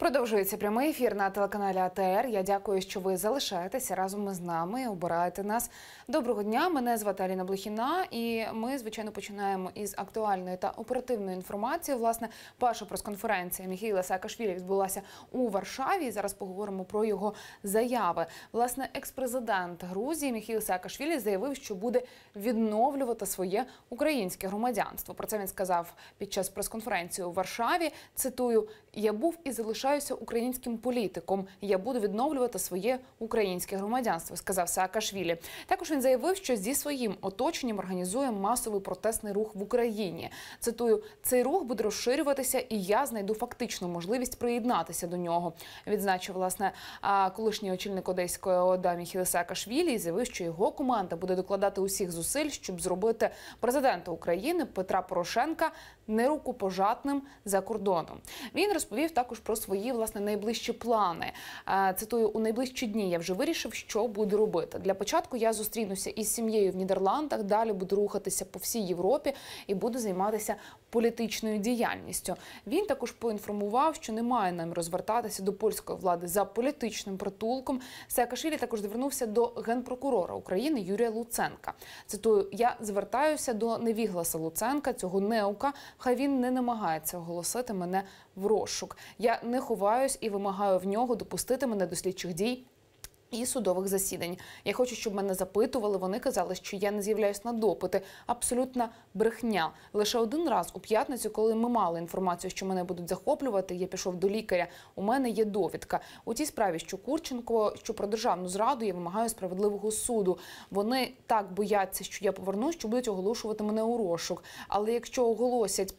Продовжується прямий ефір на телеканалі АТР. Я дякую, що ви залишаєтеся разом із нами, обираєте нас. Доброго дня, мене звати Аліна Блохіна, і ми, звичайно, починаємо із актуальної та оперативної інформації. Власне, перша прес-конференція Міхеїла Саакашвілі відбулася у Варшаві. Зараз поговоримо про його заяви. Власне, екс-президент Грузії Міхеїл Саакашвілі заявив, що буде відновлювати своє українське громадянство. Про це він сказав під час прес-конференції у Варшаві. Цитую: «Я був і залишаюся українським політиком. Я буду відновлювати своє українське громадянство», сказав Саакашвілі. Також він заявив, що зі своїм оточенням організує масовий протестний рух в Україні. Цитую: «Цей рух буде розширюватися, і я знайду фактичну можливість приєднатися до нього», відзначив, власне, колишній очільник Одеської ОДА Міхеїл Саакашвілі і заявив, що його команда буде докладати усіх зусиль, щоб зробити президента України Петра Порошенка нерукопожатним за кордоном. Він розповів також про свої, власне, найближчі плани. Цитую: «У найближчі дні я вже вирішив, що буду робити. Для початку я зустрінуся із сім'єю в Нідерландах, далі буду рухатися по всій Європі і буду займатися політичною діяльністю». Він також поінформував, що немає наміру розвертатися до польської влади за політичним притулком. Саакашвілі також звернувся до генпрокурора України Юрія Луценка. Цитую: «Я звертаюся до невігласа Луценка, цього неука, хай він не намагається оголосити мене в розшук. Я не ховаюсь і вимагаю в нього допустити мене до слідчих дій і судових засідань. Я хочу, щоб мене запитували. Вони казали, що я не з'являюсь на допити. Абсолютна брехня. Лише один раз у п'ятницю, коли ми мали інформацію, що мене будуть захоплювати, я пішов до лікаря. У мене є довідка. У тій справі, що Курченко, що про державну зраду, я вимагаю справедливого суду. Вони так бояться, що я повернусь, що будуть оголошувати мене у розшук. Але якщо оголосять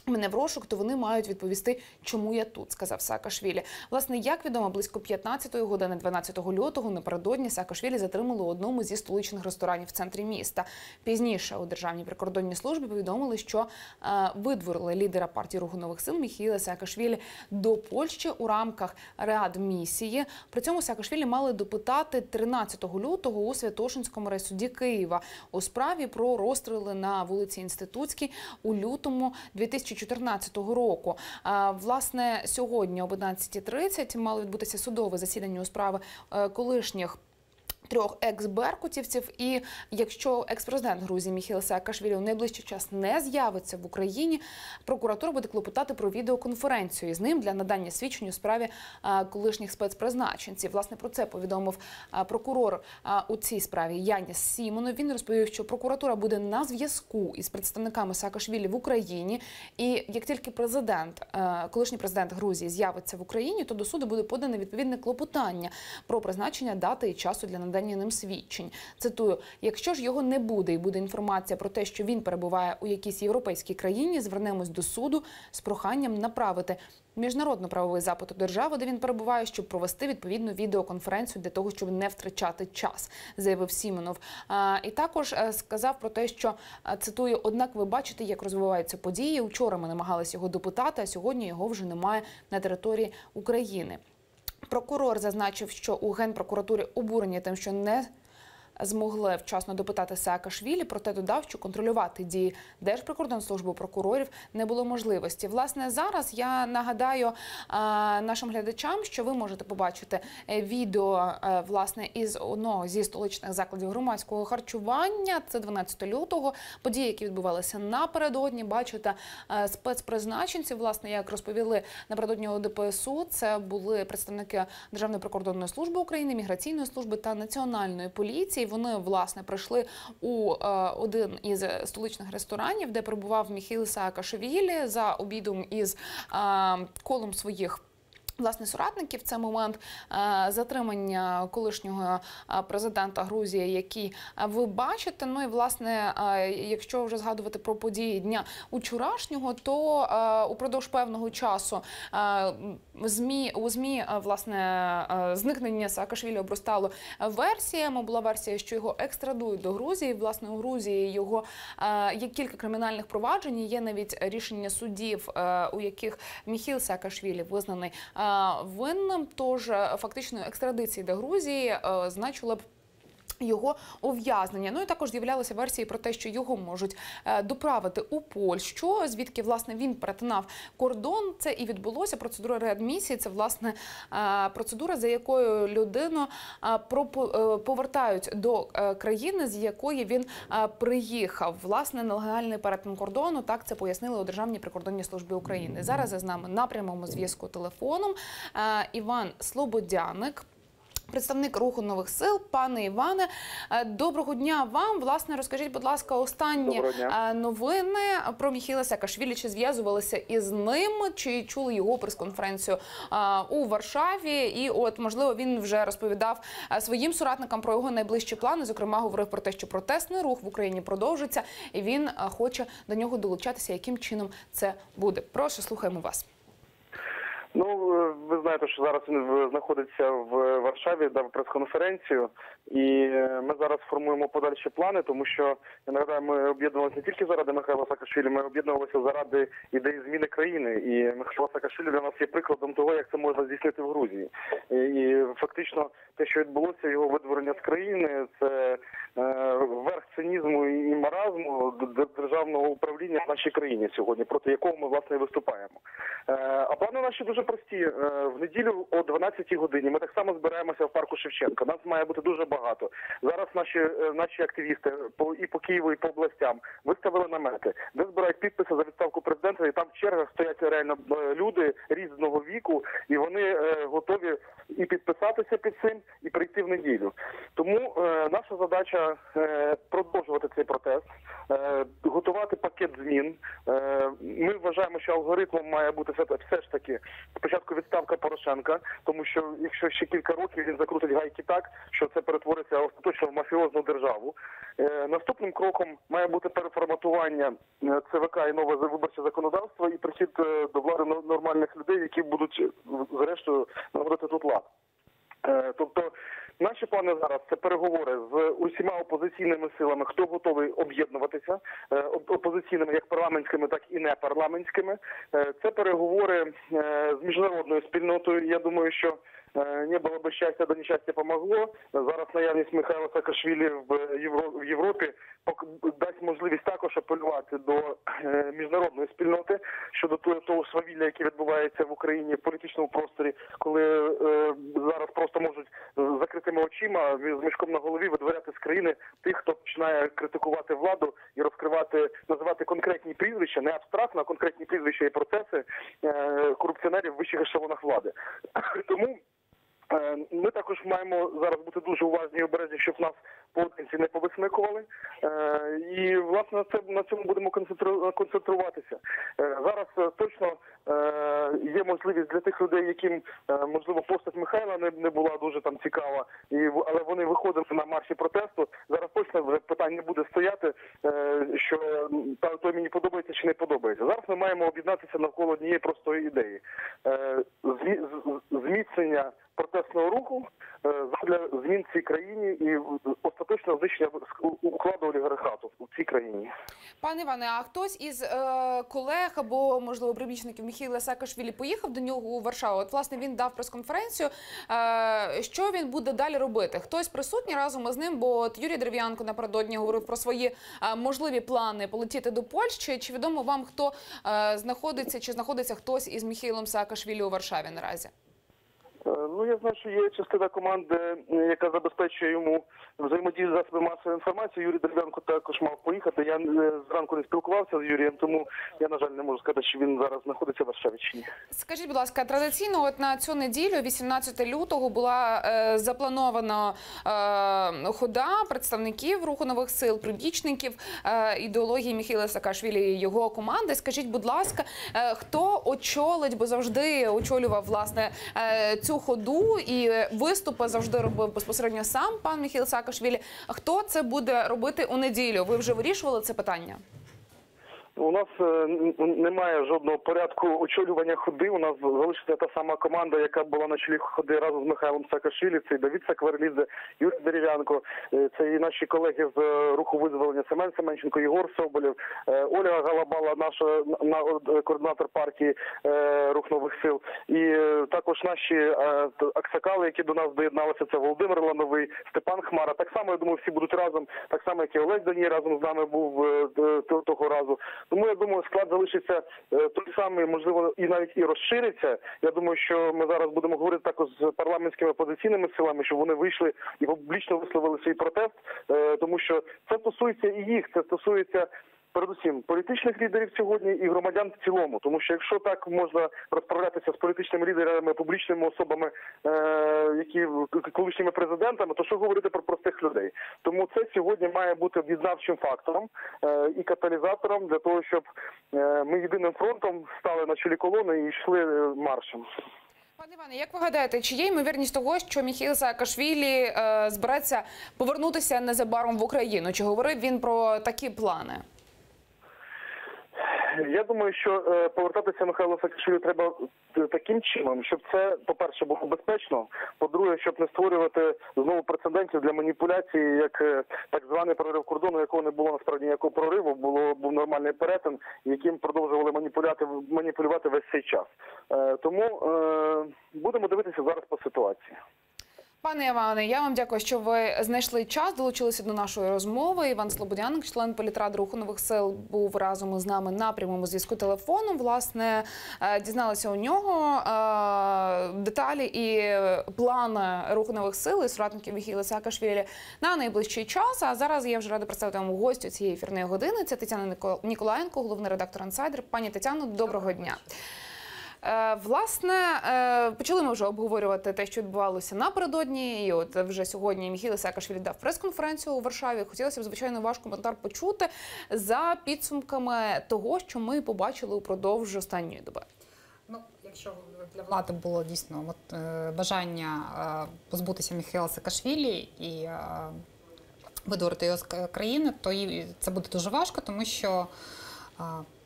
мене в розшук, то вони мають відповісти, чому я тут», сказав Саакашвілі. Власне, як відомо, близько 15-ї години 12 лютого напередодні Саакашвілі затримали у одному зі столичних ресторанів в центрі міста. Пізніше у Державній прикордонній службі повідомили, що видворили лідера партії Руху нових сил Міхеїла Саакашвілі до Польщі у рамках реадмісії. При цьому Саакашвілі мали допитати 13 лютого у Святошинському райсуді Києва у справі про розстріли на вулиці Інститутській у лютому 2014 року. Власне, сьогодні об 11:30 мало відбутися судове засідання у справи колишніх трьох екс-беркутівців. І якщо екс-президент Грузії Міхеїл Саакашвілі у найближчий час не з'явиться в Україні, прокуратура буде клопотати про відеоконференцію з ним для надання свідчень у справі колишніх спецпризначенців. Власне, про це повідомив прокурор у цій справі Яніс Сімонов. Він розповів, що прокуратура буде на зв'язку із представниками Саакашвілі в Україні. І як тільки колишній президент Грузії з'явиться в Україні, то до суду буде подане відповідне клопотання про призначення дати і часу для надання ним свідчень. Цитую: «Якщо ж його не буде і буде інформація про те, що він перебуває у якійсь європейській країні, звернемось до суду з проханням направити міжнародно-правовий запит у державу, де він перебуває, щоб провести відповідну відеоконференцію для того, щоб не втрачати час», заявив Сімонов. І також сказав про те, що, цитую: «Однак ви бачите, як розвиваються події. Учора ми намагалися його допитати, а сьогодні його вже немає на території України». Прокурор зазначив, що у Генпрокуратурі обурені тим, що не змогли вчасно допитати Саакашвілі, проте додав, що контролювати дії Держприкордонслужби прокурорів не було можливості. Власне, зараз я нагадаю нашим глядачам, що ви можете побачити відео, власне, із одного зі столичних закладів громадського харчування. Це 12 лютого. Події, які відбувалися напередодні. Бачите спецпризначенців, власне, як розповіли напередодні у ДПСУ, це були представники Державної прикордонної служби України, Міграційної служби та Національної поліції. Вони, власне, прийшли у один із столичних ресторанів, де перебував Міхеїл Саакашвілі за обідом із колом своїх, власне, соратників. Це момент затримання колишнього президента Грузії, який ви бачите. Ну і, власне, якщо вже згадувати про події дня учорашнього, то упродовж певного часу у ЗМІ, власне, зникнення Саакашвілі обростало версіями. Була версія, що його екстрадують до Грузії. Власне, у Грузії його є кілька кримінальних проваджень, є навіть рішення судів, у яких Міхеїл Саакашвілі визнаний винним. Тож фактично екстрадиції до Грузії значило б його ув'язнення. Ну і також з'являлися версії про те, що його можуть доправити у Польщу, звідки, власне, він перетинав кордон. Це і відбулося. Процедура реадмісії – це, власне, процедура, за якою людину повертають до країни, з якої він приїхав. Власне, нелегальний перетин кордону, так це пояснили у Державній прикордонній службі України. Зараз з нами на прямому зв'язку телефоном Іван Слободяник, представник Руху нових сил. Пане Іване, доброго дня вам. Власне, розкажіть, будь ласка, останні новини про Міхеїла Саакашвілі. Чи зв'язувалися із ним, чи чули його прес-конференцію у Варшаві? І от, можливо, він вже розповідав своїм соратникам про його найближчі плани. Зокрема, говорив про те, що протестний рух в Україні продовжиться, і він хоче до нього долучатися. Яким чином це буде? Прошу, слухаємо вас. Ну, ви знаєте, що зараз він знаходиться в Варшаві, дав прес-конференцію, і ми зараз формуємо подальші плани, тому що, я нагадаю, ми об'єднувалися не тільки заради Михайла Саакашвілі, ми об'єднувалися заради ідеї зміни країни. І Михайло Саакашвілі для нас є прикладом того, як це можна здійснити в Грузії. І фактично те, що відбулося, його видворення з країни, це верх цинізму і маразму державного управління в нашій країні сьогодні, проти якого ми, власне, і виступаємо. А плани наші дуже прості. В неділю о 12-й годині ми так само збираємося в парку Шевченка. Нас має бути дуже багато. Зараз наші активісти і по Києву, і по областям виставили намети, де збирають підписи за відставку президента, і там в чергах стоять реально люди різного віку, і вони готові і підписатися під цим, і прийти в неділю. Тому наша задача продовжувати цей протест, готувати пакет змін. Ми вважаємо, що алгоритмом має бути все ж таки спочатку відставка Порошенка, тому що якщо ще кілька років він закрутить гайки так, що це перетвориться остаточно в мафіозну державу. Наступним кроком має бути переформатування ЦВК і нове виборче законодавство і прихід до влади нормальних людей, які будуть, зрештою, наводити тут лад. Тобто, наші плани зараз – це переговори з усіма опозиційними силами, хто готовий об'єднуватися, опозиційними як парламентськими, так і непарламентськими. Це переговори з міжнародною спільнотою. Я думаю, що не було би щастя, до нещастя помогло. Зараз наявність Михайла Саакашвілі в Європі дасть можливість також апелювати до міжнародної спільноти щодо того свавілля, яке відбувається в Україні в політичному просторі, коли зараз просто можуть закритими очима, з мішком на голові видворяти з країни тих, хто починає критикувати владу і розкривати, називати конкретні прізвища, не абстрактно, а конкретні прізвища і процеси корупціонерів в вищих ешелонах влади. Тому ми також маємо зараз бути дуже уважні і обережні, щоб нас поодинці не повисмикували. І, власне, на цьому будемо концентруватися. Зараз точно є можливість для тих людей, яким, можливо, постать Михайла не була дуже там цікава, але вони виходили на марші протесту. Зараз точно вже питань не буде стояти, що той мені подобається чи не подобається. Зараз ми маємо об'єднатися навколо однієї простої ідеї. Зміцнення протестного руху для змін в цій країні і остаточного знищення укладу олігархату в цій країні. Пане Іване, а хтось із колег або, можливо, прибічників Міхеїла Саакашвілі поїхав до нього у Варшаву? От, власне, він дав прес-конференцію. Що він буде далі робити? Хтось присутній разом із ним? Бо от Юрій Дерев'янко напередодні говорив про свої можливі плани полетіти до Польщі. Чи відомо вам, хто знаходиться, чи знаходиться хтось із Міхеїлом Саакашвілі у Варшаві наразі? Ну, я знаю, що є частина команди, яка забезпечує йому взаємодію з засобами масової інформації. Юрій Дерев'янко також мав поїхати. Я зранку не спілкувався з Юрієм, тому я, на жаль, не можу сказати, що він зараз знаходиться в Варшаві чи ні. Скажіть, будь ласка, традиційно от на цю неділю, 18 лютого, була запланована хода представників Руху нових сил, прибічників ідеології Міхеїла Саакашвілі і його команди. Скажіть, будь ласка, хто очолить, бо завжди очолював, власне, цю ходу і виступи завжди робив безпосередньо сам пан Міхеїл Саакашвілі. Хто це буде робити у неділю? Ви вже вирішували це питання? У нас немає жодного порядку очолювання ходи. У нас залишиться та сама команда, яка була на чолі ходи разом з Михайлом Саакашвілі. Це Давид Сакверлідзе, Юрій Дерев'янко, це і наші колеги з руху визволення Семен Семенченко, Єгор Соболєв, Ольга Галабала, наша координатор партії Рух нових сил. І також наші аксакали, які до нас доєдналися, це Володимир Лановий, Степан Хмара. Так само, я думаю, всі будуть разом, так само, як і Олег Даній разом з нами був того разу. Тому, я думаю, склад залишиться той самий, можливо, і навіть і розшириться. Я думаю, що ми зараз будемо говорити також з парламентськими опозиційними силами, щоб вони вийшли і публічно висловили свій протест, тому що це стосується і їх, це стосується передусім політичних лідерів сьогодні і громадян в цілому. Тому що якщо так можна розправлятися з політичними лідерами, публічними особами, які колишніми президентами, то що говорити про простих людей? Тому це сьогодні має бути об'єднавчим фактором і каталізатором для того, щоб ми єдиним фронтом стали на чолі колони і йшли маршем. Пане Іване, як ви гадаєте, чи є ймовірність того, що Міхеїл Саакашвілі збирається повернутися незабаром в Україну? Чи говорив він про такі плани? Я думаю, що повертатися Михайлу Саакашвілі треба таким чином, щоб це, по-перше, було безпечно, по-друге, щоб не створювати знову прецедентів для маніпуляції, як так званий прорив кордону, якого не було насправді ніякого прориву, був нормальний перетин, яким продовжували маніпулювати весь цей час. Тому будемо дивитися зараз по ситуації. Пане Іване, я вам дякую, що ви знайшли час, долучилися до нашої розмови. Іван Слободяник, член політради Руху нових сил, був разом із нами на прямому зв'язку телефоном. Власне, дізналися у нього деталі і плани Руху нових сил і соратників Міхеїла Саакашвілі на найближчий час. А зараз я вже рада представити вам гостю цієї ефірної години. Це Тетяна Ніколаєнко, головний редактор «Інсайдер». Пані Тетяно, доброго дня. Власне, почали ми вже обговорювати те, що відбувалося напередодні, і от вже сьогодні Міхеїл Саакашвілі дав прес-конференцію у Варшаві. Хотілося б, звичайно, ваш коментар почути за підсумками того, що ми побачили упродовж останньої доби. Ну, якщо для влади було дійсно бажання позбутися Міхеїла Саакашвілі і видурити його з країни, то це буде дуже важко, тому що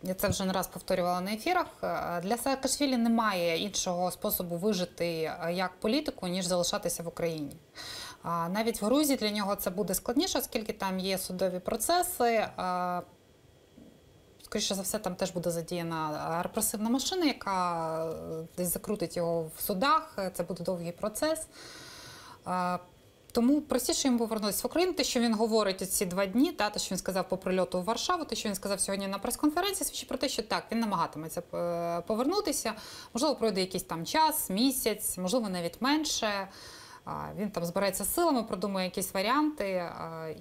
я це вже не раз повторювала на ефірах. Для Саакашвілі немає іншого способу вижити як політику, ніж залишатися в Україні. Навіть в Грузії для нього це буде складніше, оскільки там є судові процеси. Скоріше за все, там теж буде задіяна репресивна машина, яка десь закрутить його в судах. Це буде довгий процес. Тому простіше йому повернутися в Україну. Те, що він говорить ці 2 дні, те, що він сказав по прильоту у Варшаву, те, що він сказав сьогодні на прес-конференції, свідчить про те, що так, він намагатиметься повернутися. Можливо, пройде якийсь там час, місяць, можливо, навіть менше. Він там збирається силами, продумує якісь варіанти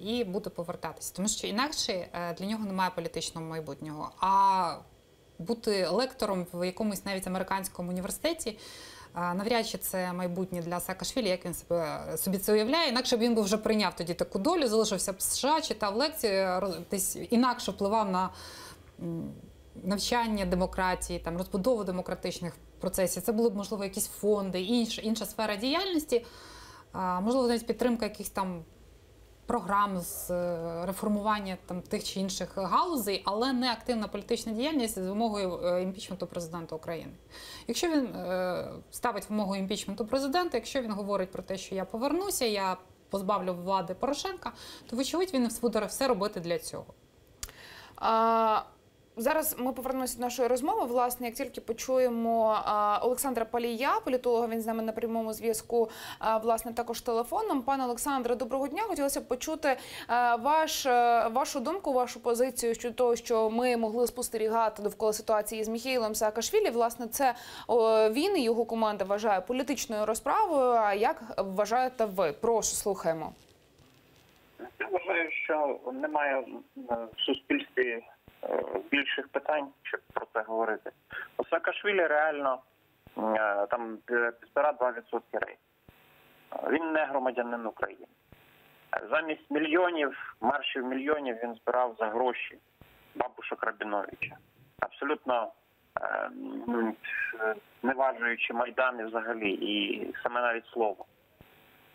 і буде повертатися. Тому що інакше для нього немає політичного майбутнього. А бути лектором в якомусь навіть американському університеті навряд чи це майбутнє для Саакашвілі, як він собі це уявляє. Інакше б він вже прийняв тоді таку долю, залишився в США, читав лекції, десь інакше впливав на навчання демократії, там, розбудову демократичних процесів. Це були б, можливо, якісь фонди, інша сфера діяльності, можливо, навіть підтримка якихось там програм з реформування там тих чи інших галузей, але не активна політична діяльність з вимогою імпічменту президента України. Якщо він ставить вимогу імпічменту президента, якщо він говорить про те, що я повернуся, я позбавлю влади Порошенка, то, вочевидь, він буде все робити для цього. Зараз ми повернемося до нашої розмови. Власне, як тільки почуємо Олександра Палія, політолога, він з нами на прямому зв'язку, власне, також телефоном. Пане Олександре, доброго дня. Хотілося б почути вашу думку, вашу позицію щодо того, що ми могли спостерігати довкола ситуації з Міхеїлом Саакашвілі. Власне, це він і його команда вважає політичною розправою. А як вважаєте ви? Прошу, слухаємо. Я вважаю, що немає в суспільстві більших питань, щоб про це говорити. У Саакашвілі реально там 1,5% рейд. Він не громадянин України. Замість мільйонів, маршів мільйонів він збирав за гроші бабушок Рабіновича. Абсолютно не важуючи Майдан і взагалі, і саме навіть слово.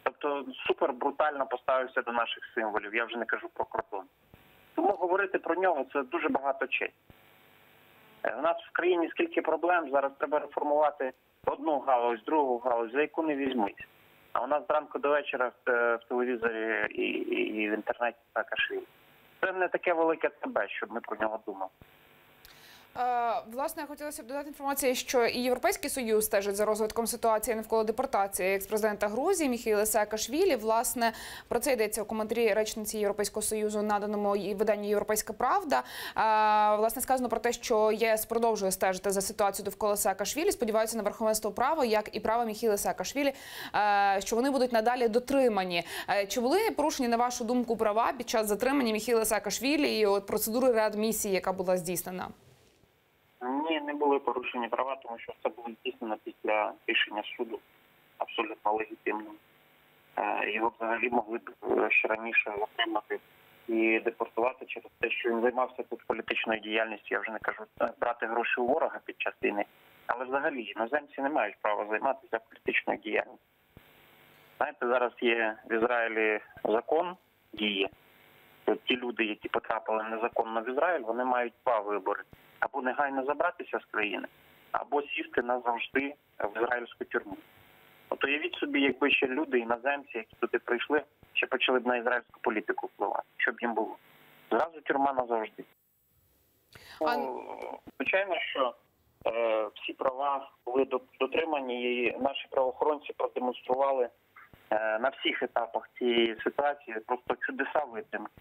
Тобто супер брутально поставився до наших символів, я вже не кажу про кордон. Тому говорити про нього – це дуже багато честі. У нас в країні скільки проблем, зараз треба реформувати одну галузь, другу галузь, за яку не візьмуть. А у нас зранку до вечора в телевізорі і в інтернеті Саакашвілі. Це не таке велике тебе, щоб ми про нього думали. Власне, хотілося б додати інформацію, що і Європейський Союз стежить за розвитком ситуації навколо депортації екс-президента Грузії Міхеїла Саакашвілі. Власне, про це йдеться у коментарі речниці Європейського Союзу, наданому виданню «Європейська правда». Власне, сказано про те, що ЄС продовжує стежити за ситуацією довкола Саакашвілі, сподіваються на верховенство права, як і права Міхеїла Саакашвілі, що вони будуть надалі дотримані. Чи були порушені, на вашу думку, права під час затримання Міхеїла Саакашвілі і от процедури реадмісії, яка була здійснена? Ні, не були порушені права, тому що це було здійснено після рішення суду, абсолютно легітимним. Його взагалі могли б ще раніше затримати і депортувати через те, що він займався тут політичною діяльністю, я вже не кажу, брати гроші у ворога під час війни. Але взагалі іноземці не мають права займатися політичною діяльністю. Знаєте, зараз є в Ізраїлі закон, діє. Ті люди, які потрапили незаконно в Ізраїль, вони мають два вибори. Або негайно забратися з країни, або сісти назавжди в ізраїльську тюрму. От уявіть собі, якби ще люди, іноземці, які туди прийшли, ще почали б на ізраїльську політику впливати. Що б їм було? Зразу тюрма назавжди. Звичайно, що всі права були дотримані, і наші правоохоронці продемонстрували на всіх етапах цієї ситуації просто чудеса витримки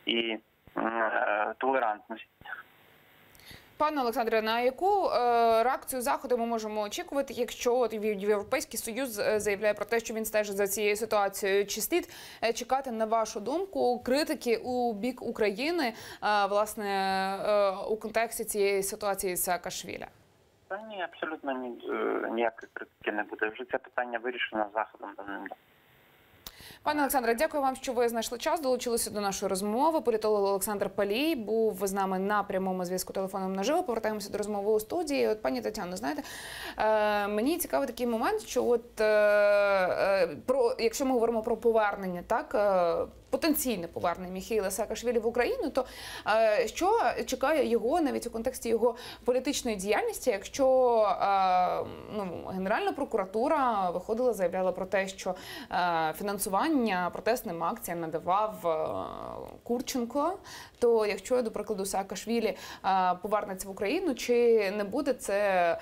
і толерантності. Пане Олександре, на яку реакцію Заходу ми можемо очікувати, якщо Європейський Союз заявляє про те, що він стежить за цією ситуацією? Чи слід чекати, на вашу думку, критики у бік України, власне, у контексті цієї ситуації з Саакашвілі? Та ні, абсолютно ніякої критики не буде. Вже це питання вирішено Заходом давним. Пане Олександре, дякую вам, що ви знайшли час, долучилися до нашої розмови. Політолог Олександр Палій був з нами на прямому зв'язку телефоном наживо. Повертаємося до розмови у студії. От, пані Тетяно, знаєте, мені цікавий такий момент, що якщо ми говоримо про повернення, так, потенційне повернення Міхеїла Саакашвілі в Україну, то що чекає його навіть у контексті його політичної діяльності, якщо Генеральна прокуратура виходила, заявляла про те, що фінансування протестним акціям надавав Курченко, то якщо, до прикладу, Саакашвілі повернеться в Україну, чи не буде це,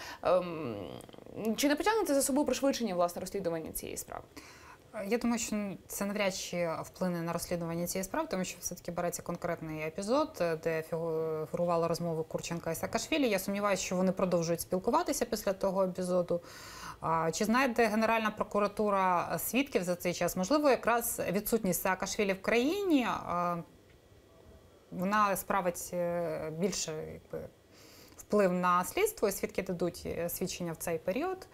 чи не потягнеться за собою пришвидшення, власне, розслідування цієї справи? Я думаю, що це навряд чи вплине на розслідування цієї справи, тому що все-таки береться конкретний епізод, де фігурували розмови Курченка і Саакашвілі. Я сумніваюся, що вони продовжують спілкуватися після того епізоду. Чи знайде Генеральна прокуратура свідків за цей час? Можливо, якраз відсутність Саакашвілі в країні, вона справить більше вплив на слідство, і свідки дадуть свідчення в цей період.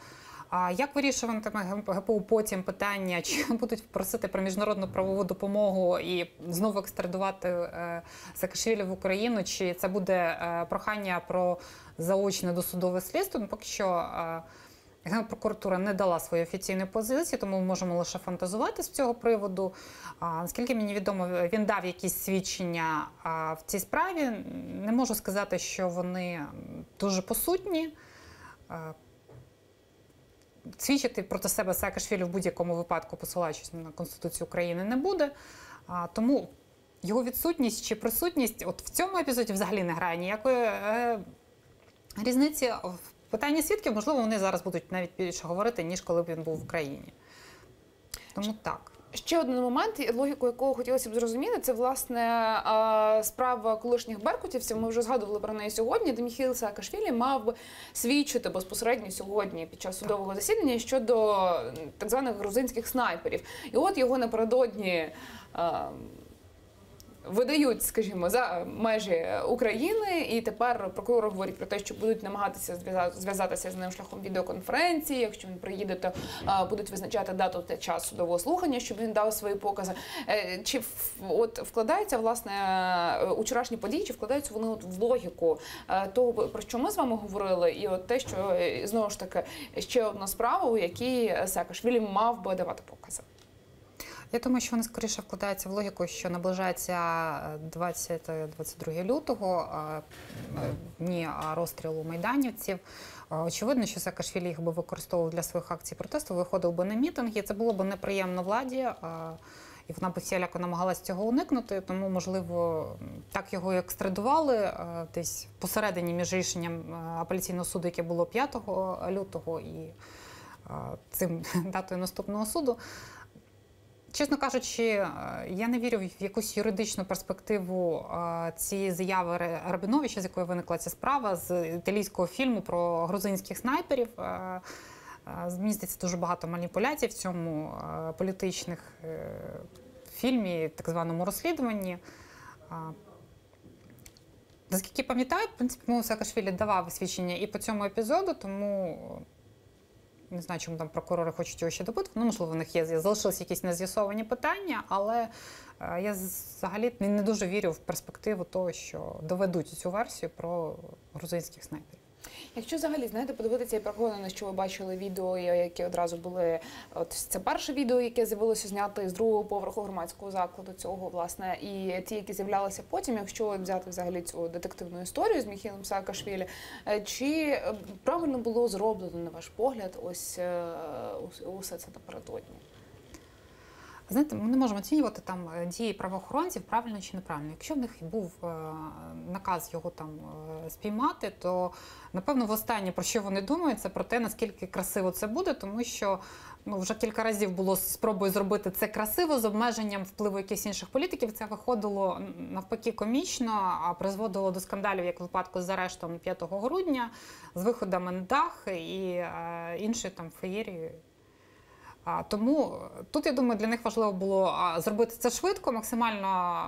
А як вирішуватиме ГПУ потім питання, чи будуть просити про міжнародну правову допомогу і знову екстрадувати Саакашвілі в Україну, чи це буде прохання про заочне досудове слідство? Поки що Генпрокуратура не дала свої офіційні позиції, тому ми можемо лише фантазувати з цього приводу. Наскільки мені відомо, він дав якісь свідчення в цій справі. Не можу сказати, що вони дуже посутні. Свідчити проти себе Саакашвілі в будь-якому випадку, посилаючись на Конституцію України, не буде. Тому його відсутність чи присутність от в цьому епізоді взагалі не грає ніякої різниці. В питанні свідків, можливо, вони зараз будуть навіть більше говорити, ніж коли б він був в Україні. Тому так. Ще один момент, логіку якого хотілося б зрозуміти, це, власне, справа колишніх беркутівців. Ми вже згадували про неї сьогодні, де Міхеїл Саакашвілі мав би свідчити безпосередньо сьогодні під час судового засідання щодо так званих грузинських снайперів. І от його напередодні видають, скажімо, за межі України, і тепер прокурори говорять про те, що будуть намагатися зв'язатися з ним шляхом відеоконференції. Якщо він приїде, то будуть визначати дату та час судового слухання, щоб він дав свої покази. Чи от вкладаються, власне, учорашні події, чи вкладаються вони от в логіку того, про що ми з вами говорили, і от те, що, знову ж таки, ще одна справа, у якій Саакашвілі мав би давати покази? Я думаю, що вони скоріше вкладаються в логіку, що наближається 20-22 лютого, дні розстрілу майданівців. Очевидно, що Саакашвілі їх би використовував для своїх акцій протесту, виходив би на мітинги. Це було б неприємно владі, і вона б всіляко намагалась цього уникнути. Тому, можливо, так його і екстрадували десь посередині між рішенням апеляційного суду, яке було 5 лютого, і цим датою наступного суду. Чесно кажучи, я не вірю в якусь юридичну перспективу цієї заяви Рабіновича, з якої виникла ця справа, з італійського фільму про грузинських снайперів. Мені здається, дуже багато маніпуляцій в цьому політичних фільмі, так званому розслідуванні. Наскільки пам'ятаю, в принципі, Саакашвілі давав свідчення і по цьому епізоду, тому не знаю, чому там прокурори хочуть його ще допитувати. Ну, можливо, в них залишились якісь нез'ясовані питання, але я взагалі не дуже вірю в перспективу того, що доведуть цю версію про грузинських снайперів. Якщо взагалі, знаєте, подивитися, я переконана, що ви бачили відео, які одразу були, от це перше відео, яке з'явилося зняти з другого поверху громадського закладу цього, власне, і ті, які з'являлися потім, якщо взяти взагалі цю детективну історію з Міхейлом Саакашвілі, чи правильно було зроблено, на ваш погляд, ось усе це напередодні? Знаєте, ми не можемо оцінювати там дії правоохоронців, правильно чи неправильно. Якщо в них був наказ його там спіймати, то, напевно, востаннє, про що вони думають, це про те, наскільки красиво це буде, тому що вже кілька разів було спробою зробити це красиво з обмеженням впливу якихось інших політиків. Це виходило навпаки комічно, а призводило до скандалів, як в випадку з арештом 5 грудня, з виходами на дах і іншої там феєрії. Тому тут, я думаю, для них важливо було зробити це швидко, максимально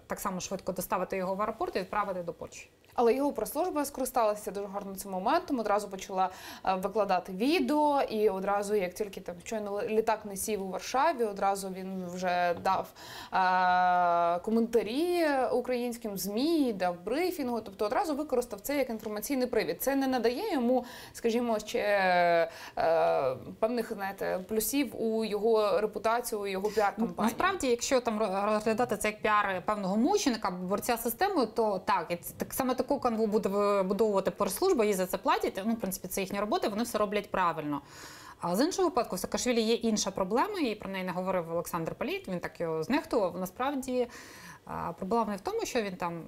так само швидко доставити його в аеропорт і відправити до Польщі. Але його прес-служба скористалася дуже гарно цим моментом, одразу почала викладати відео, і одразу, як тільки там щойно літак не сів у Варшаві, одразу він вже дав коментарі українським ЗМІ, дав брифінгу, тобто одразу використав це як інформаційний привід. Це не надає йому, скажімо, ще певних, знаєте, плюсів у його репутацію, у його піар-кампанію. Насправді, якщо там розглядати це як піар певного мученика, борця з системою, то так, і саме таку канву буде вибудовувати прес-служба, їй за це платять, ну, в принципі, це їхня робота, вони все роблять правильно. А з іншого випадку, в Саакашвілі є інша проблема, і про неї не говорив Олександр Палій, він так його знехтував. Насправді, проблема не в тому, що він там,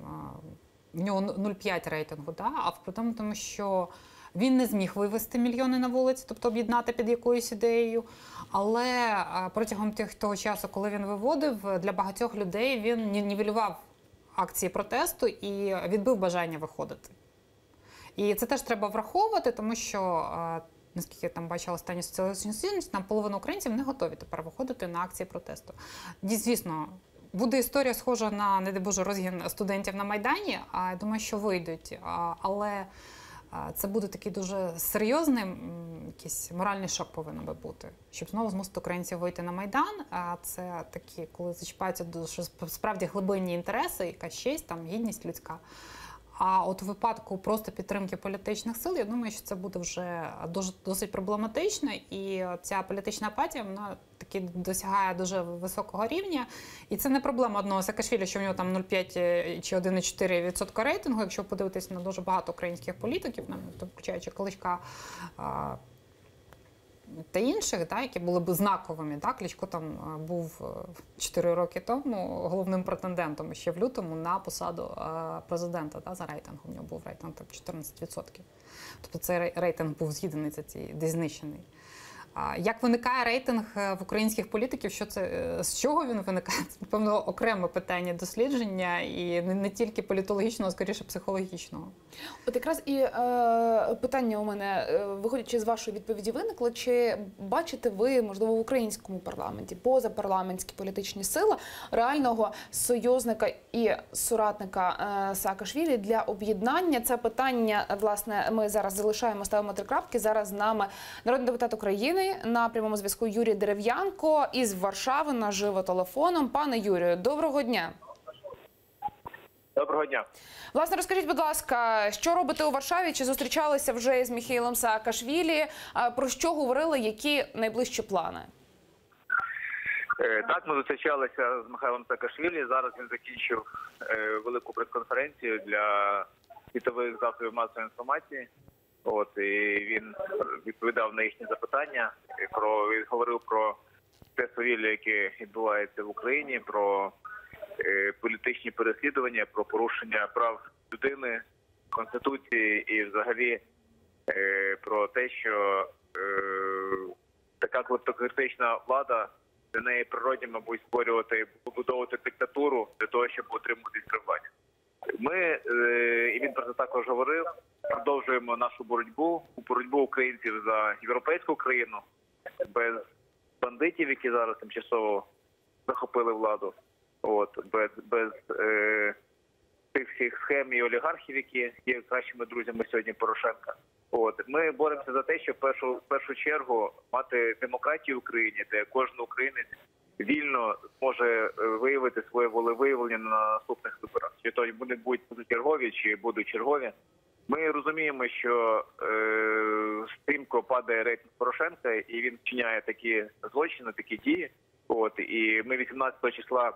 в нього 0,5 рейтингу, да? А в тому, що він не зміг вивести мільйони на вулиці, тобто об'єднати під якоюсь ідеєю. Але протягом того часу, коли він виводив, для багатьох людей він нівелював акції протесту і відбив бажання виходити. І це теж треба враховувати, тому що, наскільки я там бачила останні соціологічні дослідження, там половина українців не готові тепер виходити на акції протесту. Звісно, буде історія схожа на, не дай Боже, розгін студентів на Майдані, а я думаю, що вийдуть. Але це буде такий дуже серйозний, якийсь моральний шок повинен би бути, щоб знову змусити українців вийти на Майдан. А це такі, коли зачіпаються дуже справді глибинні інтереси, якась честь, там, гідність людська. А от у випадку просто підтримки політичних сил, я думаю, що це буде вже досить проблематично, і ця політична апатія, вона таки досягає дуже високого рівня. І це не проблема одного Саакашвілі, що в нього там 0,5 чи 1,4% рейтингу, якщо подивитися на дуже багато українських політиків, включаючи Кличка та інших, да, які були б знаковими. Да? Кличко там був 4 роки тому головним претендентом ще в лютому на посаду президента, да, за рейтингом. У нього був рейтинг там 14%. Тобто цей рейтинг був з'їдений, десь знищений. Як виникає рейтинг в українських політиків, з чого він виникає? Це, напевно, окреме питання дослідження і не тільки політологічного, а скоріше психологічного. От якраз і питання у мене, виходячи з вашої відповіді, виникло, чи бачите ви, можливо, в українському парламенті, позапарламентські політичні сили, реального союзника і соратника Саакашвілі для об'єднання? Це питання, власне, ми зараз залишаємо, ставимо 3 крапки. Зараз з нами народний депутат України на прямому зв'язку Юрій Дерев'янко із Варшави наживо телефоном. Пане Юрію, доброго дня. Доброго дня. Власне, розкажіть, будь ласка, що робите у Варшаві? Чи зустрічалися вже з Міхейлом Саакашвілі? Про що говорили? Які найближчі плани? Так, ми зустрічалися з Михайлом Саакашвілі. Зараз він закінчив велику прес-конференцію для світових засобів масової інформації. І він відповідав на їхні запитання. Він говорив про те свавілля, яке відбувається в Україні, про політичні переслідування, про порушення прав людини, Конституції і взагалі про те, що така клептократична влада, для неї природні, мабуть, створювати, побудовувати диктатуру для того, щоб отримати при владі. Ми, і він про це також говорив, продовжуємо нашу боротьбу українців за європейську країну, без бандитів, які зараз тимчасово захопили владу, без тих всіх схем і олігархів, які є кращими друзями сьогодні Порошенка. Ми боремося за те, щоб в першу чергу мати демократію в Україні, де кожен українець вільно зможе виявити своє волевиявлення на наступних виборах. Чи то вони будуть позачергові, чи будуть чергові. Ми розуміємо, що стрімко падає рейтинг Порошенка, і він вчиняє такі злочини, такі дії. І ми 18 числа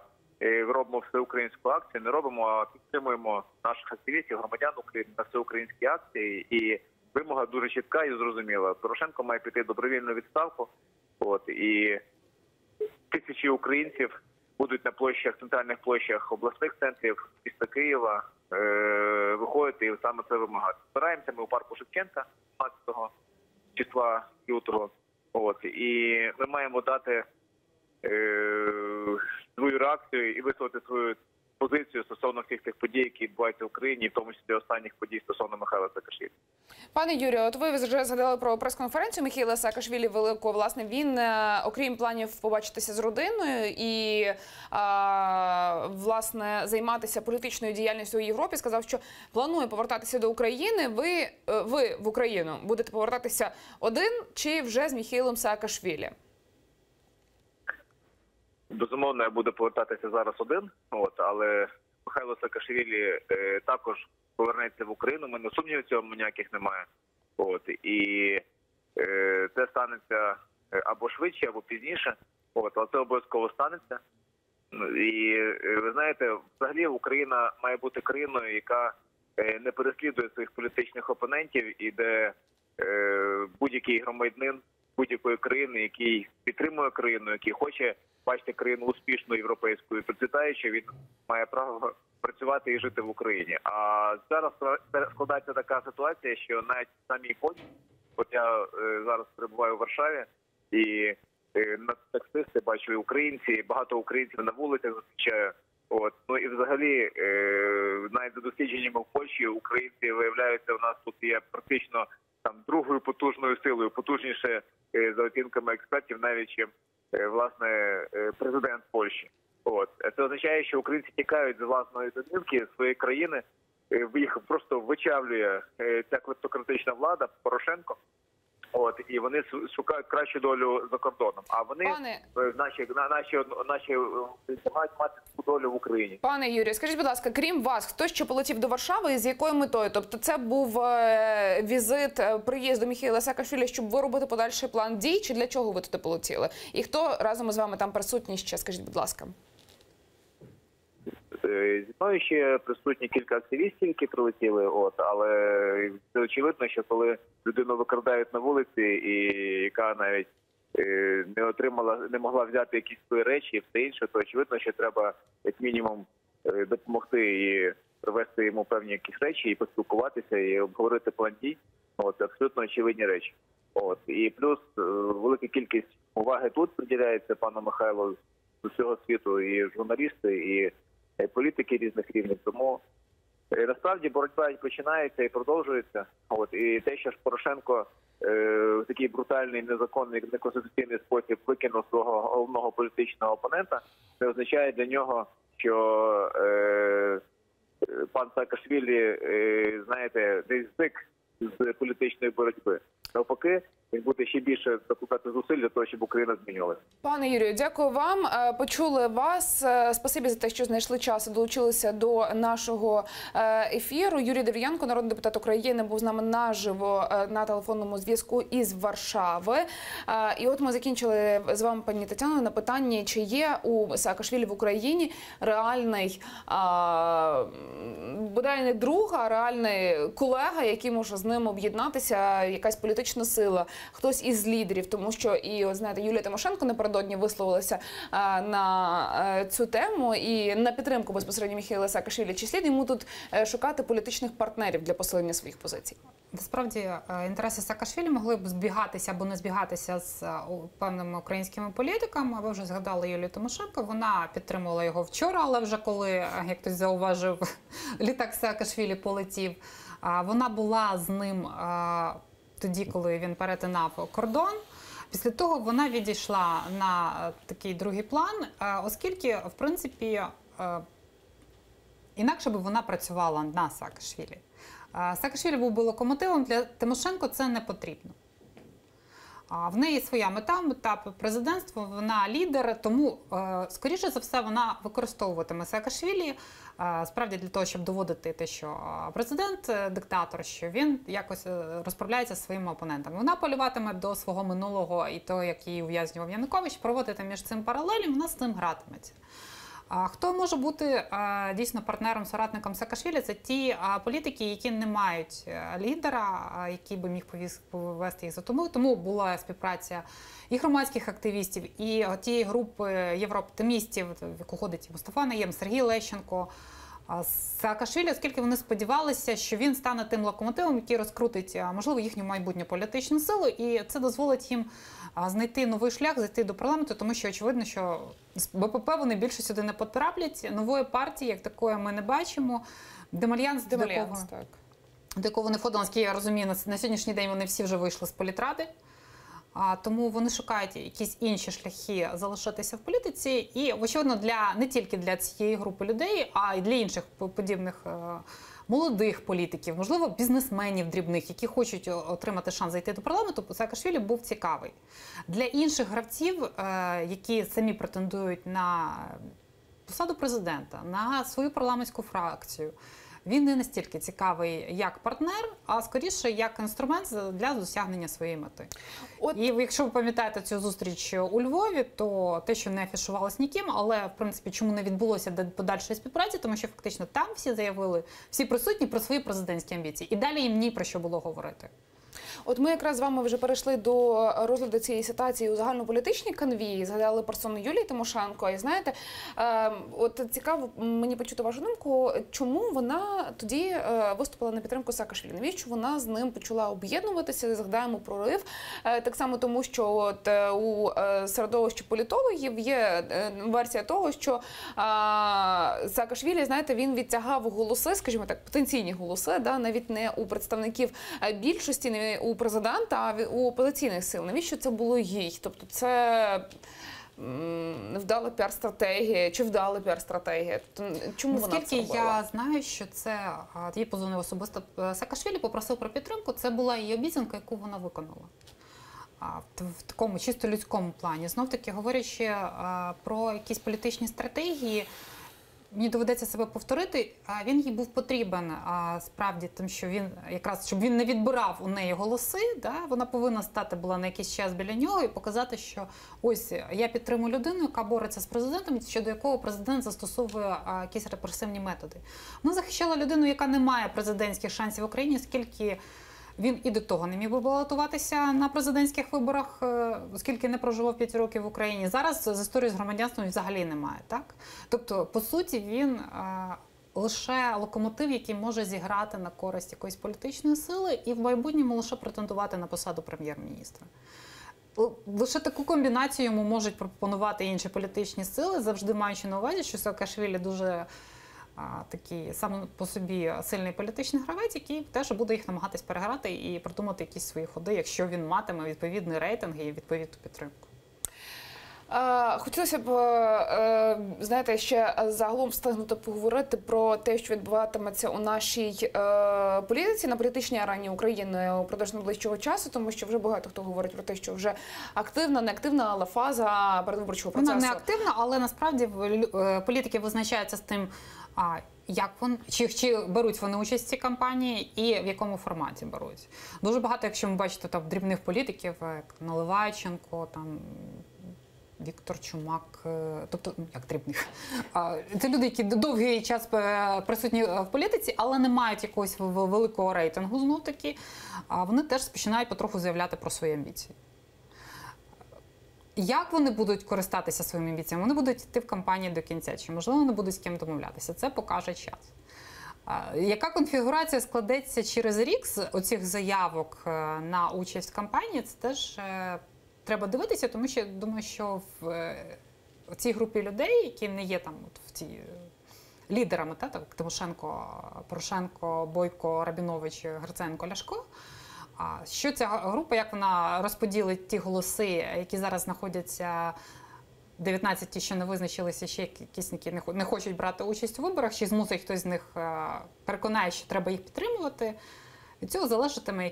робимо всеукраїнську акцію, не робимо, а підтримуємо наших активістів, громадян України на всеукраїнській акції. І вимога дуже чітка і зрозуміла. Порошенко має піти добровільну відставку. І тисячі українців будуть на площах, центральних площах обласних центрів міста Києва виходити і саме це вимагати. Збираємося ми у парку Шевченка 15 числа лютого. І ми маємо дати свою реакцію і висловити свою позицію стосовно всіх тих подій, які відбуваються в Україні, в тому числі останніх подій стосовно Михайла Саакашвілі. Пане Юрію, от ви вже згадали про прес-конференцію Михайла Саакашвілі великого. Власне, він, окрім планів побачитися з родиною і, власне, займатися політичною діяльністю у Європі, сказав, що планує повертатися до України. Ви в Україну будете повертатися один чи вже з Михайлом Саакашвілі? Безумовно, я буду повертатися зараз один, але Михайло Саакашвілі також повернеться в Україну. У мене сумнівів в цьому ніяких немає. І це станеться або швидше, або пізніше, але це обов'язково станеться. І ви знаєте, взагалі Україна має бути країною, яка не переслідує своїх політичних опонентів і де будь-який громадянин будь-якої країни, який підтримує країну, який хоче бачити країну успішною, європейською, процвітаючою, він має право працювати і жити в Україні. А зараз складається така ситуація, що навіть в самій Польщі, я зараз перебуваю в Варшаві, і на таксисти бачу і українці, багато українців на вулицях зустрічаю. І взагалі, навіть за дослідженнями в Польщі, українці виявляються, у нас тут є практично другою потужною силою, потужніше за оцінками експертів, навіть чим власне президент Польщі. Це означає, що українці тікають з власної домівки, з своєї країни, їх просто вичавлює ця клептократична влада, Порошенко. І вони шукають кращу долю за кордоном. А вони, наші мають мати цю долю в Україні. Пане Юрію, скажіть, будь ласка, крім вас, хто ще полетів до Варшави і з якою метою? Тобто це був візит, приїзд до Михайла Саакашвілі, щоб виробити подальший план дій, чи для чого ви туди полетіли? І хто разом із вами там присутній ще, скажіть, будь ласка? Зі мною ще присутні кілька активістів, які прилетіли, але це очевидно, що коли людину викрадають на вулиці, і яка навіть не могла взяти якісь свої речі і все інше, то очевидно, що треба як мінімум допомогти і привезти йому певні якісь речі, і поспілкуватися, і обговорити план дій. Це абсолютно очевидні речі. І плюс велика кількість уваги тут приділяється пану Михайлу з усього світу, і журналісти, і політики різних рівнів. Тому насправді боротьба починається і продовжується. І те, що ж Порошенко в такий брутальний, незаконний, неконституційний спосіб викинув свого головного політичного опонента, це означає для нього, що пан Саакашвілі, знаєте, десь зник з політичної боротьби. Навпаки, буде ще більше докладати зусиль для того, щоб Україна змінювалася. Пане Юрію, дякую вам. Почули вас. Спасибі за те, що знайшли час і долучилися до нашого ефіру. Юрій Дерев'янко, народний депутат України, був з нами наживо на телефонному зв'язку із Варшави. І от ми закінчили з вами, пані Тетяно, на питанні, чи є у Саакашвілі в Україні реальний, бодай не друг, а реальний колега, який може з ним об'єднатися, якась політична сила, хтось із лідерів, тому що і, от, знаєте, Юлія Тимошенко напередодні висловилася на цю тему і на підтримку безпосередньо Міхеїла Саакашвілі. Чи слід йому тут шукати політичних партнерів для посилення своїх позицій? Насправді, інтереси Саакашвілі могли б збігатися або не збігатися з певними українськими політиками. Ви вже згадали Юлію Тимошенко. Вона підтримувала його вчора, але вже коли, як хтось зауважив, літак Саакашвілі полетів, вона була з ним тоді, коли він перетинав кордон. Після того вона відійшла на такий другий план, оскільки, в принципі, інакше би вона працювала на Саакашвілі. Саакашвілі був би локомотивом, для Тимошенко це не потрібно. В неї своя мета президентства, вона лідер, тому, скоріше за все, вона використовуватиме Саакашвілі справді для того, щоб доводити те, що президент – диктатор, що він якось розправляється зі своїми опонентами. Вона полюватиме до свого минулого і того, як її ув'язнював Янукович, проводити між цим паралелі, вона з цим гратиметься. Хто може бути дійсно партнером, соратником Саакашвілі? Це ті політики, які не мають лідера, який би міг повести їх за тобою. Тому була співпраця і громадських активістів, і тієї групи єврооптимістів, в яку ходить і Мустафа Найєм, Сергій Лещенко, Саакашвілі, оскільки вони сподівалися, що він стане тим локомотивом, який розкрутить, можливо, їхню майбутню політичну силу, і це дозволить їм знайти новий шлях, зайти до парламенту, тому що очевидно, що з БПП вони більше сюди не потраплять. Нової партії, як такої, ми не бачимо. Демальянс, до якого вони входили, наскільки я розумію, на сьогоднішній день вони всі вже вийшли з політради. Тому вони шукають якісь інші шляхи залишитися в політиці. І, очевидно, не тільки для цієї групи людей, а й для інших подібних молодих політиків, можливо, бізнесменів дрібних, які хочуть отримати шанс зайти до парламенту, Саакашвілі був цікавий. Для інших гравців, які самі претендують на посаду президента, на свою парламентську фракцію, він не настільки цікавий як партнер, а скоріше як інструмент для досягнення своєї мети. І якщо ви пам'ятаєте цю зустріч у Львові, то те, що не афішувалось ніким, але, в принципі, чому не відбулося до подальшої співпраці, тому що фактично там всі заявили, всі присутні про свої президентські амбіції. І далі їм ні про що було говорити. От ми якраз з вами вже перейшли до розгляду цієї ситуації у загальнополітичній канві, згадали персону Юлії Тимошенко. І знаєте, от цікаво мені почути вашу думку, чому вона тоді виступила на підтримку Саакашвілі? Навіщо вона з ним почала об'єднуватися? Згадаємо прорив. Так само тому, що от у середовищі політологів є версія того, що Саакашвілі, знаєте, він відтягав голоси, скажімо так, потенційні голоси, да, навіть не у представників більшості, не у президента, а у опозиційних сил. Навіщо це було їй? Тобто це вдала піар-стратегія, чи вдала піар-стратегія? Чому вона це робила? Я знаю, що це, їй позвонив особисто Саакашвілі, попросив про підтримку, це була її обіцянка, яку вона виконала. В такому чисто людському плані. Знов-таки, говорячи про якісь політичні стратегії, мені доведеться себе повторити, він їй був потрібен справді тим, що він якраз, щоб він не відбирав у неї голоси, да, вона повинна стати була на якийсь час біля нього і показати, що ось я підтримую людину, яка бореться з президентом, щодо якого президент застосовує якісь репресивні методи. Вона захищала людину, яка не має президентських шансів в Україні, оскільки він і до того не міг би балотуватися на президентських виборах, оскільки не проживав 5 років в Україні. Зараз з історії з громадянством взагалі немає. Так? Тобто, по суті, він лише локомотив, який може зіграти на користь якоїсь політичної сили і в майбутньому лише претендувати на посаду прем'єр-міністра. Лише таку комбінацію йому можуть пропонувати інші політичні сили, завжди маючи на увазі, що Саакашвілі дуже такий сам по собі сильний політичний гравець, який теж буде їх намагатись переграти і придумати якісь свої ходи, якщо він матиме відповідний рейтинг і відповідну підтримку. Хотілося б, знаєте, ще загалом встигнути поговорити про те, що відбуватиметься у нашій політиці, на політичній арені України упродовж найближчого часу, тому що вже багато хто говорить про те, що вже активна, неактивна, але фаза передвиборчого процесу. Вона не активна, але насправді політики визначаються з тим, як чи беруть вони участь в цій кампанії і в якому форматі беруть. Дуже багато, якщо ви бачите там дрібних політиків, як Наливайченко, там Віктор Чумак, тобто, як дрібних. Це люди, які довгий час присутні в політиці, але не мають якогось великого рейтингу, знов-таки. Вони теж починають потроху заявляти про свої амбіції. Як вони будуть користатися своїми амбіціями? Вони будуть йти в кампанії до кінця, чи, можливо, вони будуть з ким домовлятися. Це покаже час. Яка конфігурація складеться через рік з оцих заявок на участь в кампанії, це теж треба дивитися, тому що, думаю, що в цій групі людей, які не є там в цій лідерами, так, Тимошенко, Порошенко, Бойко, Рабінович, Гриценко, Ляшко, що ця група, як вона розподілить ті голоси, які зараз знаходяться 19 ті, що не визначилися, ще якісь, які не хочуть брати участь у виборах, чи змусить хтось з них переконає, що треба їх підтримувати. Від цього залежатиме,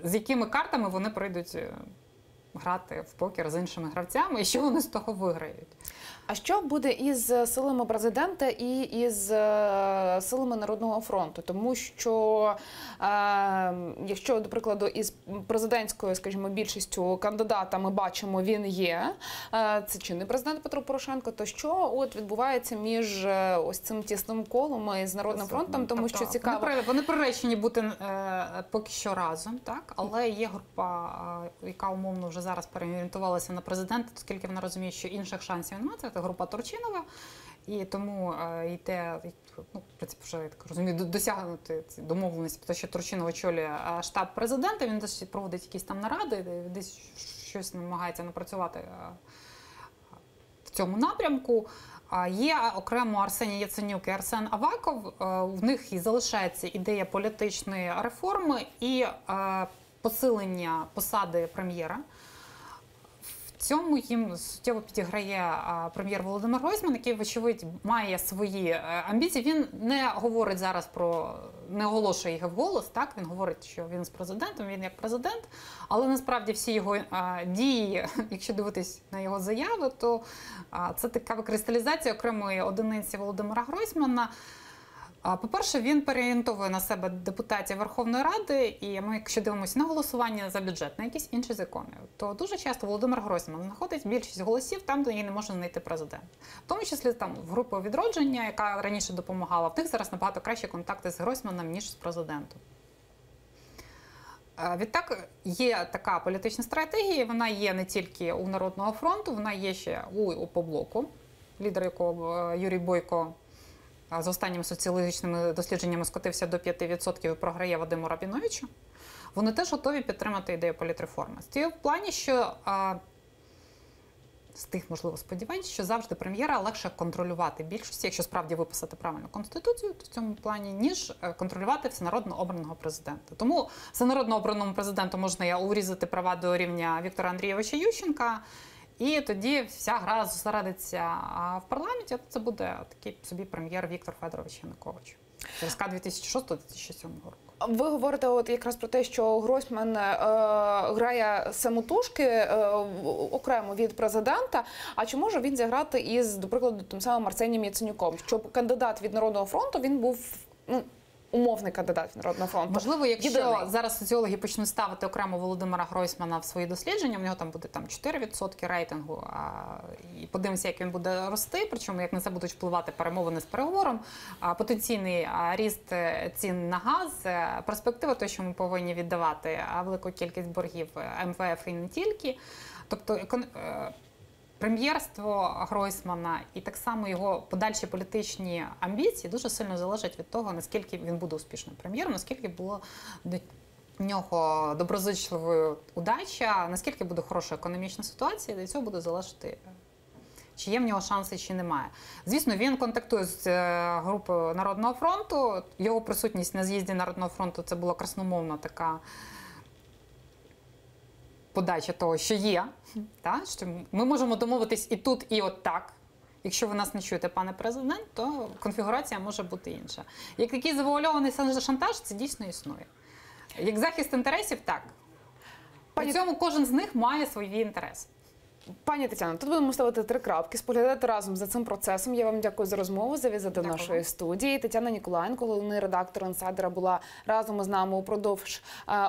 з якими картами вони прийдуть грати в покер з іншими гравцями, і що вони з того виграють. А що буде із силами президента і із силами Народного фронту? Тому що, якщо, до прикладу, із президентською, скажімо, більшістю кандидата ми бачимо, він є, це чинний президент Петро Порошенко, то що от відбувається між ось цим тісним колом і з Народним фронтом? Тому що цікаво... Вони приречені бути поки що разом, так? Але є група, яка умовно вже зараз переорієнтувалася на президента, оскільки вона розуміє, що інших шансів немає. Це група Турчинова, і тому йде, в принципі, вже, я так розумію, досягнути домовленості, тому що Турчинов очолює штаб президента, він десь проводить якісь там наради, десь щось намагається напрацювати в цьому напрямку. Є окремо Арсеній Яценюк і Арсен Аваков, в них і залишається ідея політичної реформи і посилення посади прем'єра. В цьому їм суттєво підіграє прем'єр Володимир Гройсман, який, вочевидь, має свої амбіції. Він не говорить зараз не оголошує їх вголос, так? Він говорить, що він з президентом, він як президент, але насправді всі його дії, якщо дивитись на його заяви, то це така викристалізація окремої одиниці Володимира Гройсмана. По-перше, він переорієнтовує на себе депутатів Верховної Ради, і ми, якщо дивимося на голосування за бюджет, на якісь інші закони, то дуже часто Володимир Гройсман знаходить більшість голосів там, де її не може знайти президент. В тому числі там в групі «Відродження», яка раніше допомагала, в них зараз набагато кращі контакти з Гройсманом, ніж з президентом. Відтак, є така політична стратегія, вона є не тільки у Народного фронту, вона є ще у «Опоблоку», лідер якого Юрій Бойко з останніми соціологічними дослідженнями скотився до 5% і програє Вадиму Рабіновичу. Вони теж готові підтримати ідею політреформи. В плані, що з тих, можливо, сподівань, що завжди прем'єра легше контролювати більшості, якщо справді виписати правильну Конституцію, то в цьому плані, ніж контролювати всенародно обраного президента. Тому всенародно обраному президенту можна урізати права до рівня Віктора Андрійовича Ющенка, і тоді вся гра зосередиться в парламенті, а це буде такий собі прем'єр Віктор Федорович Янукович. ЦСК 2006-2007 року. Ви говорите от якраз про те, що Гройсман грає самотужки окремо від президента. А чи може він зіграти із, до прикладу, тим самим Арсенієм Яценюком? Щоб кандидат від Народного фронту, він був умовний кандидат від Народного фронту. Можливо, якщо зараз соціологи почнуть ставити окремо Володимира Гройсмана в свої дослідження, в нього там буде 4% рейтингу, і подивимося, як він буде рости, причому як на це будуть впливати перемовини з переговором, потенційний ріст цін на газ, перспектива того, що ми повинні віддавати велику кількість боргів МВФ і не тільки. Тобто прем'єрство Гройсмана і так само його подальші політичні амбіції дуже сильно залежать від того, наскільки він буде успішним прем'єром, наскільки було до нього доброзичливою удача, наскільки буде хороша економічна ситуація, від цього буде залежати, чи є в нього шанси, чи немає. Звісно, він контактує з групою Народного фронту, його присутність на з'їзді Народного фронту – це була красномовна така подача того, що є, та, що ми можемо домовитись і тут, і от так. Якщо ви нас не чуєте, пане президент, то конфігурація може бути інша. Як такий завуальований шантаж, це дійсно існує. Як захист інтересів, так. При цьому кожен з них має свої інтереси. Пані Тетяно, тут будемо ставити 3 крапки, споглядати разом за цим процесом. Я вам дякую за розмову, за візит до нашої студії. Тетяна Ніколаєнко, головний редактор «Інсайдера», була разом із нами упродовж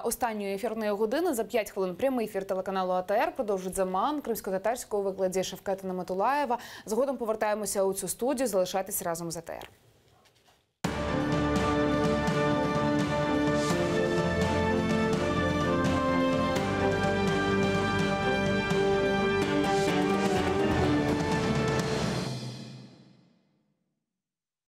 останньої ефірної години. За 5 хвилин прямий ефір телеканалу АТР продовжить «Заман» кримсько-татарського викладі Шевкета Наметулаєва. Згодом повертаємося у цю студію. Залишайтеся разом з АТР.